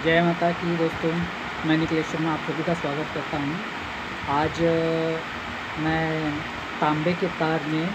जय माता की दोस्तों, मैं निखिलेश शर्मा आप सभी का स्वागत करता हूँ। आज मैं तांबे के तार में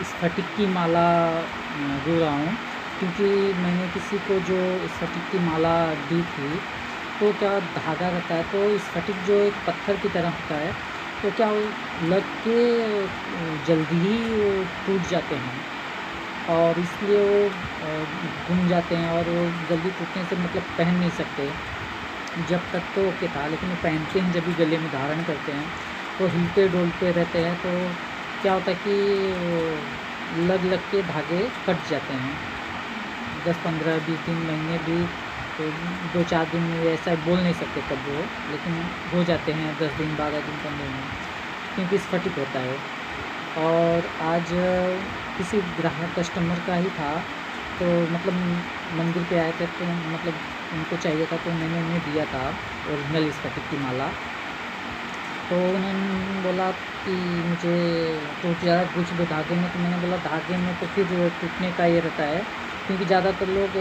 स्फटिक की माला गूँथ रहा हूँ, क्योंकि मैंने किसी को जो स्फटिक की माला दी थी, तो क्या धागा रहता है तो स्फटिक जो एक पत्थर की तरह होता है, तो क्या वो लग के जल्दी ही वो टूट जाते हैं और इसलिए वो गुम जाते हैं और वो जल्दी टूटने से मतलब पहन नहीं सकते। जब तक तो ओके था, लेकिन वो पहनते हैं जब भी गले में धारण करते हैं तो हिलते डोलते रहते हैं, तो क्या होता है कि वो लग के धागे कट जाते हैं। 10-15-20 दिन महीने भी तो 2-4 दिन में ऐसा बोल नहीं सकते कब वो, लेकिन हो जाते हैं 10 दिन 12 दिन 15 दिन, क्योंकि स्फटिक होता है। और आज किसी ग्राहक कस्टमर का ही था, तो मतलब मंदिर पे आए थे, तो मतलब उनको चाहिए था, तो मैंने उन्हें दिया था ओरिजिनल स्फटिक की माला। तो उन्होंने बोला कि मुझे तो ज़्यादा कुछ दो धागे में, तो मैंने बोला धागे में तो फिर टूटने का ये रहता है, क्योंकि ज़्यादातर लोग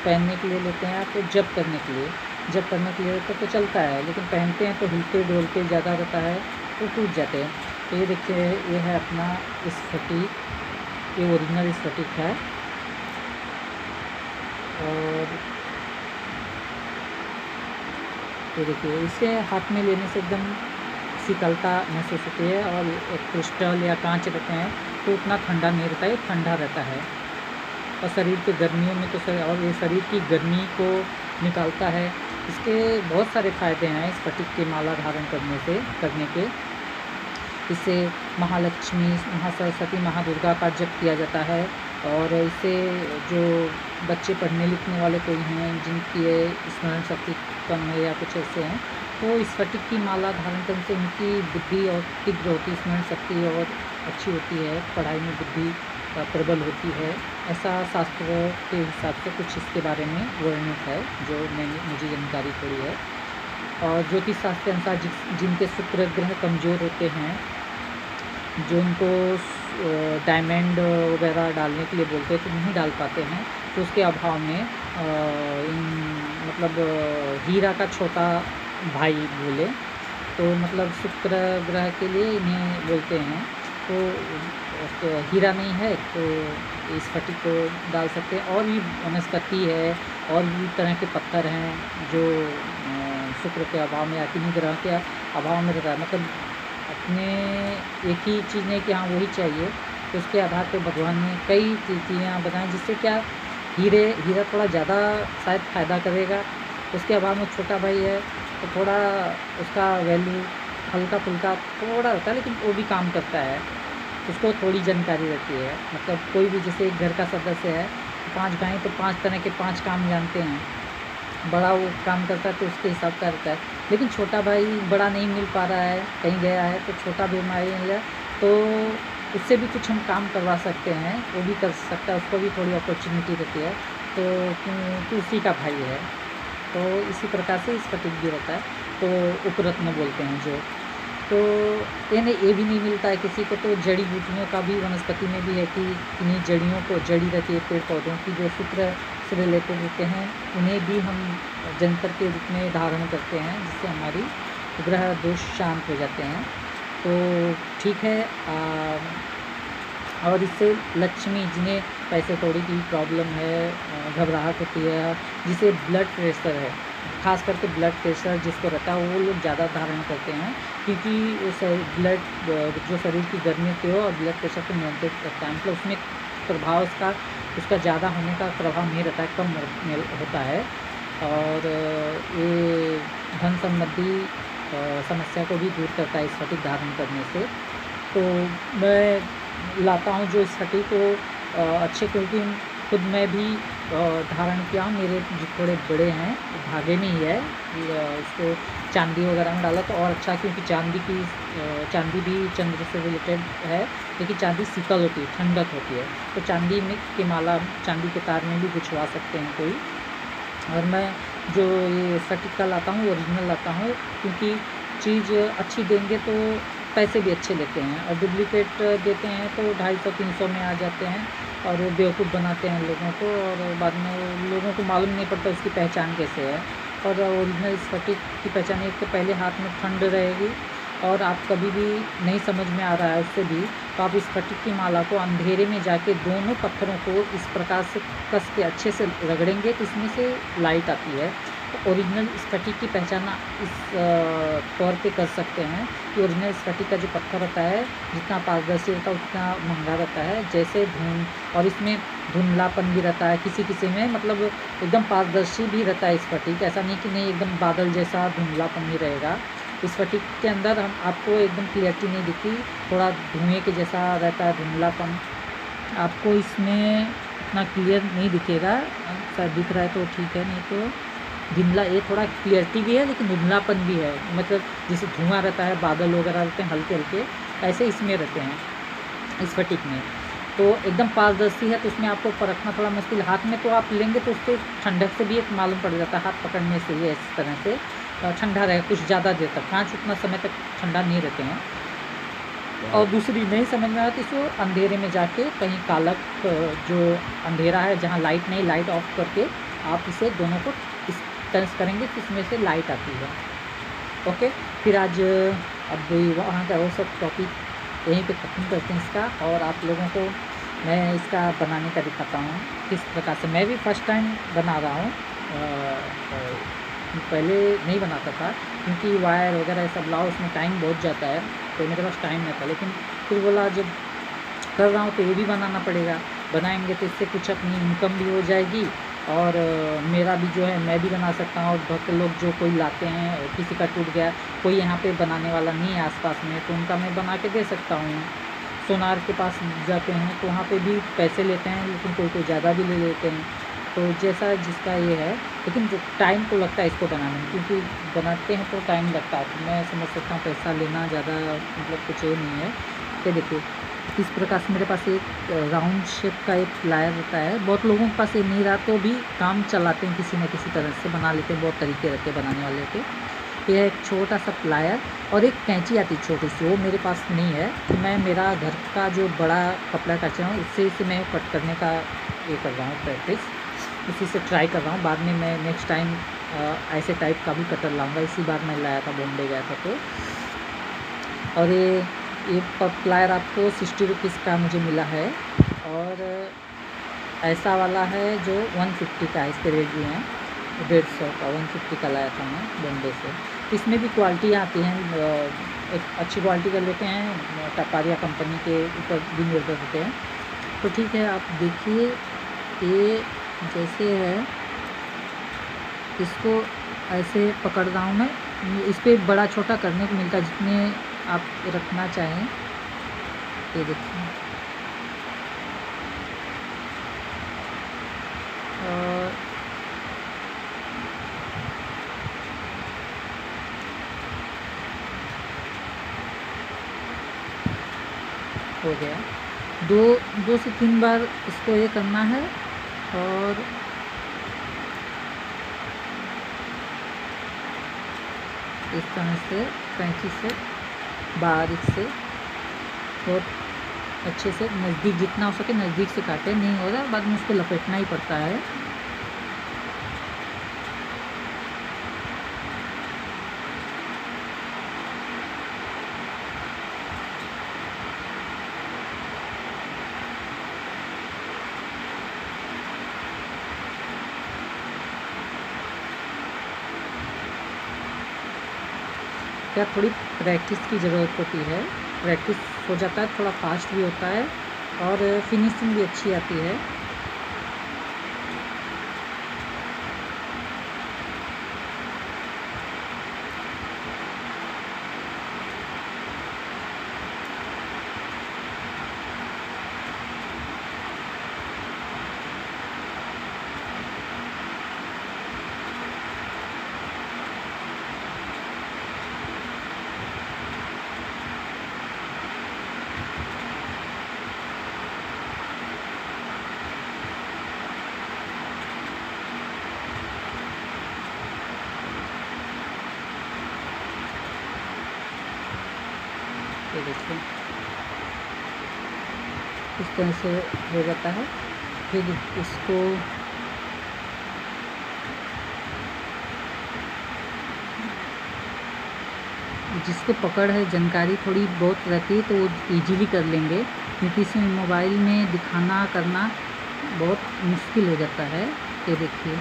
पहनने के लिए लेते हैं तो जब करने के लिए तो चलता है, लेकिन पहनते हैं तो हिलते डोलते ज़्यादा रहता है तो टूट जाते हैं। तो ये देखिए, ये है अपना स्फटिक, ये ओरिजिनल स्फटिक है। और ये देखिए, इसे हाथ में लेने से एकदम शीतलता महसूस होती है, और एक क्रिस्टल या कांच रहते हैं तो उतना ठंडा नहीं रहता है, ठंडा रहता है। और शरीर की गर्मियों में तो और ये शरीर की गर्मी को निकालता है। इसके बहुत सारे फ़ायदे हैं स्फटिक की माला धारण करने के। इससे महालक्ष्मी, महासरस्वती, महादुर्गा का जप किया जाता है। और इससे जो बच्चे पढ़ने लिखने वाले कोई हैं, जिनकी स्मरण शक्ति कम है या कुछ ऐसे हैं, तो स्फटिक की माला धारण करने से उनकी बुद्धि और तीव्र होती है, स्मरण शक्ति और अच्छी होती है, पढ़ाई में बुद्धि प्रबल होती है। ऐसा शास्त्रों के हिसाब से कुछ इसके बारे में वर्णित है, जो मुझे जानकारी थोड़ी है। और ज्योतिष शास्त्र के अनुसार जिनके शुक्र ग्रह कमज़ोर होते हैं, जो उनको डायमंड वगैरह डालने के लिए बोलते हैं तो नहीं डाल पाते हैं, तो उसके अभाव में मतलब हीरा का छोटा भाई बोले, तो मतलब शुक्र ग्रह के लिए इन्हें बोलते हैं। तो हीरा नहीं है तो स्फटिक को डाल सकते हैं। और भी वनस्पति है, और भी तरह के पत्थर हैं जो शुक्र के अभाव में या किन्हीं ग्रह के अभाव में रहता है, मतलब अपने एक ही चीज़ नहीं कि हाँ वही चाहिए, तो उसके आधार पर भगवान ने कई चीज़ें बताएं, जिससे क्या हीरा थोड़ा ज़्यादा शायद फ़ायदा करेगा। उसके अभाव में छोटा भाई है तो थोड़ा उसका वैल्यू हल्का फुल्का थोड़ा रहता है, लेकिन वो भी काम करता है, उसको थोड़ी जानकारी रहती है। मतलब कोई भी जैसे एक घर का सदस्य है, 5 भाई तो 5 तरह के 5 काम जानते हैं, बड़ा वो काम करता है तो उसके हिसाब का रहता है। लेकिन छोटा भाई बड़ा नहीं मिल पा रहा है, कहीं गया है, तो छोटा भी हमारे मिल जाए तो उससे भी कुछ हम काम करवा सकते हैं, वो भी कर सकता है, उसको भी थोड़ी अपॉर्चुनिटी रहती है। तो उसी का भाई है, तो इसी प्रकार से स्फटिक भी रहता है, तो उपरत्न बोलते हैं जो। तो ये भी नहीं मिलता है किसी को, तो जड़ी बूटियों का भी वनस्पति में भी है कि इन्हीं जड़ियों को, जड़ी रहती है पेड़ पौधों की जो शुक्र से रिलेटेड होते हैं, उन्हें भी हम जंतर के रूप में धारण करते हैं, जिससे हमारी ग्रह दोष शांत हो जाते हैं। तो ठीक है। और इससे लक्ष्मी, जिन्हें पैसे कौड़ी की प्रॉब्लम है, घबराहट होती है, जिसे ब्लड प्रेशर है, खास करके ब्लड प्रेशर जिसको रहता है, वो लोग ज़्यादा धारण करते हैं, क्योंकि ब्लड जो शरीर की गर्मी होती है और ब्लड प्रेशर को नियंत्रित करता है, मतलब उसमें प्रभाव उसका ज़्यादा होने का प्रभाव नहीं रहता है, कम होता है। और ये धन संबंधी समस्या को भी दूर करता है स्फटिक धारण करने से। तो मैं लाता हूँ जो स्फटिक को अच्छे, क्योंकि खुद मैं भी धारण किया हूँ, मेरे जो थोड़े बड़े हैं, धागे में ही है। इसको चांदी वगैरह में डाला तो और अच्छा, क्योंकि चांदी भी चंद्र से रिलेटेड है, लेकिन चांदी शीतल होती है, ठंडक होती है, तो चांदी में की माला चांदी के तार में भी गुछवा सकते हैं कोई। और मैं जो ये स्फटिक का लाता हूँ ओरिजिनल लाता हूँ, क्योंकि चीज़ अच्छी देंगे तो पैसे भी अच्छे लेते हैं, और डुप्लीकेट देते हैं तो 250-300 में आ जाते हैं, और वो बेवकूफ़ बनाते हैं लोगों को, और बाद में वो लोगों को मालूम नहीं पड़ता उसकी पहचान कैसे है। और ओरिजिनल स्फटिक की पहचान एक तो पहले हाथ में ठंड रहेगी, और आप कभी भी नहीं समझ में आ रहा है उससे भी, तो आप स्फटिक की माला को अंधेरे में जाके दोनों पत्थरों को इस प्रकार से कस के अच्छे से रगड़ेंगे तो इसमें से लाइट आती है। तो ओरिजिनल स्फटिक की पहचान इस तौर पे कर सकते हैं कि ओरिजिनल स्फटिक का जो पत्थर होता है जितना पारदर्शी रहता है उतना महंगा रहता है, जैसे और इसमें धुंधलापन भी रहता है किसी किसी में, मतलब एकदम पारदर्शी भी रहता है स्फटिक, ऐसा नहीं कि नहीं एकदम बादल जैसा धुंधलापन ही रहेगा। स्फटिक के अंदर हम आपको एकदम क्लियरिटी नहीं दिखती, थोड़ा धुएँ के जैसा रहता है धुंधलापन, आपको इसमें इतना क्लियर नहीं दिखेगा। शायद दिख रहा है तो ठीक है, नहीं तो धुंधला, ये थोड़ा क्लियरिटी भी है लेकिन धुंधलापन भी है, मतलब जैसे धुआं रहता है, बादल वगैरह रहते हैं हल्के हल्के, ऐसे इसमें रहते हैं स्फटिक में। तो एकदम पारदर्शी है तो उसमें आपको परखना थोड़ा मुश्किल, हाथ में तो आप लेंगे तो उससे ठंडक से भी एक मालूम पड़ जाता है, हाथ पकड़ने से ये इस तरह से ठंडा रहे कुछ ज़्यादा देर तक, कांच उतना समय तक ठंडा नहीं रहते हैं। और दूसरी नहीं समझ में आती इसको अंधेरे में जाके कहीं कालक जो अंधेरा है जहाँ लाइट नहीं, लाइट ऑफ करके आप इसे दोनों को इस तरह से करेंगे तो इसमें से लाइट आती है। ओके, फिर आज अब वहाँ का वो सब टॉपिक यहीं पे ख़त्म करते हैं इसका, और आप लोगों को मैं इसका बनाने का दिखाता हूँ किस प्रकार से। मैं भी फर्स्ट टाइम बना रहा हूँ, पहले नहीं बनाता था क्योंकि वायर वगैरह सब लाओ उसमें टाइम बहुत जाता है, तो मेरे पास टाइम नहीं था, लेकिन फिर बोला जब कर रहा हूँ तो ये भी बनाना पड़ेगा, बनाएंगे तो इससे कुछ अपनी इनकम भी हो जाएगी, और मेरा भी जो है मैं भी बना सकता हूँ। और भक्त लोग जो कोई लाते हैं, किसी का टूट गया, कोई यहाँ पे बनाने वाला नहीं है आसपास में, तो उनका मैं बना के दे सकता हूँ। सोनार के पास जाते हैं तो वहाँ पे भी पैसे लेते हैं, लेकिन कोई कोई ज़्यादा भी ले लेते हैं, तो जैसा जिसका ये है, लेकिन जो टाइम तो लगता है इसको बनाने में, क्योंकि बनाते हैं तो टाइम लगता है, तो मैं समझ सकता हूँ पैसा लेना ज़्यादा मतलब कुछ ये नहीं है। ये देखिए इस प्रकार से मेरे पास एक राउंड शेप का एक प्लायर होता है, बहुत लोगों के पास ये नहीं रहा तो भी काम चलाते हैं, किसी न किसी तरह से बना लेते हैं, बहुत तरीके रहते हैं बनाने वाले के। यह एक छोटा सा प्लायर और एक कैंची आती छोटी सी, वो मेरे पास नहीं है, तो मैं मेरा घर का जो बड़ा कपड़ा काटता हूँ उससे मैं कट करने का ये कर रहा हूँ प्रैक्टिस, उसी से ट्राई कर रहा हूँ। बाद में मैं नेक्स्ट टाइम ऐसे टाइप का भी कटर लाऊंगा, इसी बार मैं लाया था, बॉम्बे गया था तो। और ये प्लायर आपको 60 रुपीज़ का मुझे मिला है, और ऐसा वाला है जो 150 का है, इसके रेट भी हैं 150 का, 150 का लाया था मैं बॉम्बे से। इसमें भी क्वालिटी आती हैं, एक अच्छी क्वालिटी का लेते हैं, टपारिया कंपनी के ऊपर भी निर्भर होते हैं। तो ठीक है, आप देखिए ये जैसे है, इसको ऐसे पकड़ रहा हूँ मैं, इस पर बड़ा छोटा करने को मिलता है जितने आप रखना चाहें। ये देखिए, और हो गया, 2 से 3 बार इसको ये करना है, और इस तरह से कैंची से बारीक से बहुत अच्छे से नज़दीक, जितना हो सके नज़दीक से काटे, नहीं हो रहा बाद में उसको लपेटना ही पड़ता है। क्या थोड़ी प्रैक्टिस की ज़रूरत होती है, प्रैक्टिस हो जाता है, थोड़ा फास्ट भी होता है, और फिनिशिंग भी अच्छी आती है। ये देखिए इस तरह से हो जाता है। फिर इसको जिसको पकड़ है, जानकारी थोड़ी बहुत रहती है, तो वो ईजीली कर लेंगे, क्योंकि इसमें मोबाइल में दिखाना करना बहुत मुश्किल हो जाता है। ये देखिए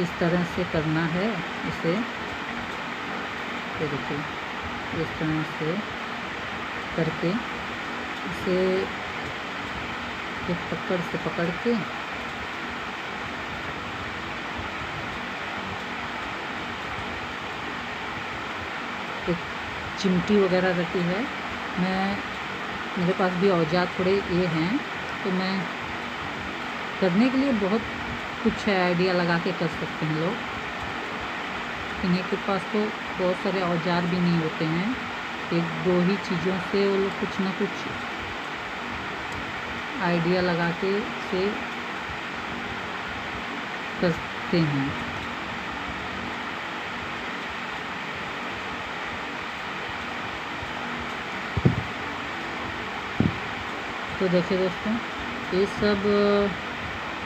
इस तरह से करना है इसे। ये देखिए इस तरह से करके इसे एक पकड़ से पकड़ के एक चिमटी वगैरह रहती है, मेरे पास भी औजार थोड़े ये हैं, तो मैं करने के लिए बहुत कुछ है, आइडिया लगा के कर सकते हैं लोग। इन्हीं के पास तो बहुत सारे औजार भी नहीं होते हैं, एक दो ही चीज़ों से वो लोग कुछ ना कुछ आइडिया लगा के से करते हैं। तो देखिए दोस्तों, ये सब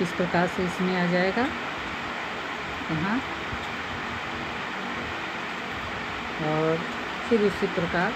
इस प्रकार से इसमें आ जाएगा यहाँ, और फिर उसी प्रकार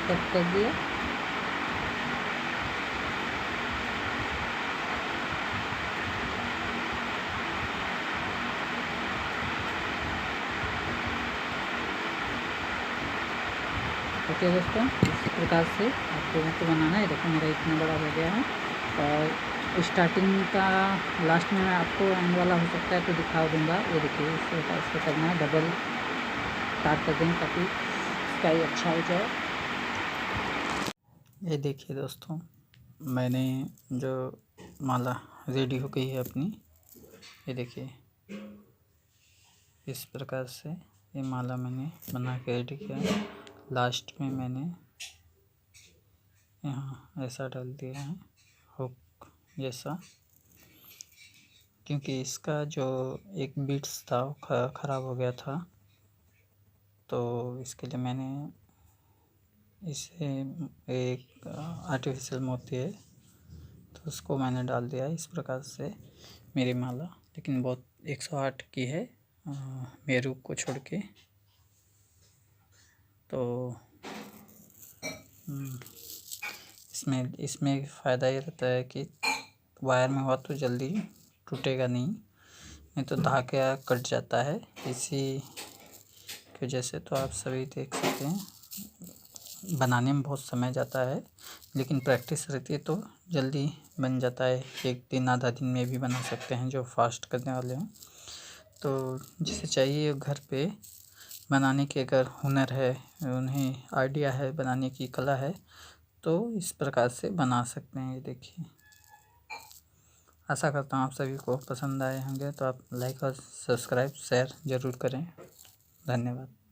कट कर दिया। ओके दोस्तों, इस प्रकार से आप लोगों को बनाना है। देखो मेरा इतना बड़ा हो गया है, और स्टार्टिंग का लास्ट में मैं आपको एंड वाला हो सकता है तो दिखा दूँगा। ये देखिए इस प्रकार से करना है, डबल तार कर देंगे ताकि इसका ही अच्छा हो जाए। ये देखिए दोस्तों, मैंने जो माला रेडी हो गई है अपनी, ये देखिए इस प्रकार से ये माला मैंने बना के रेडी किया है। लास्ट में मैंने यहाँ ऐसा डाल दिया है हुक जैसा, क्योंकि इसका जो एक बीट्स था वो ख़राब हो गया था, तो इसके लिए मैंने इसे एक आर्टिफिशियल मोती है तो उसको मैंने डाल दिया। इस प्रकार से मेरी माला, लेकिन बहुत 108 की है मेरू को छोड़ के। तो इसमें फ़ायदा ये रहता है कि वायर में हुआ तो जल्दी टूटेगा नहीं तो धागा कट जाता है, इसी की वजह से। तो आप सभी देख सकते हैं, बनाने में बहुत समय जाता है, लेकिन प्रैक्टिस रहती है तो जल्दी बन जाता है। एक दिन आधा दिन में भी बना सकते हैं जो फास्ट करने वाले हों। तो जिसे चाहिए घर पे बनाने की अगर हुनर है, उन्हें आइडिया है, बनाने की कला है, तो इस प्रकार से बना सकते हैं। ये देखिए, आशा करता हूँ आप सभी को पसंद आए होंगे, तो आप लाइक और सब्सक्राइब शेयर ज़रूर करें। धन्यवाद।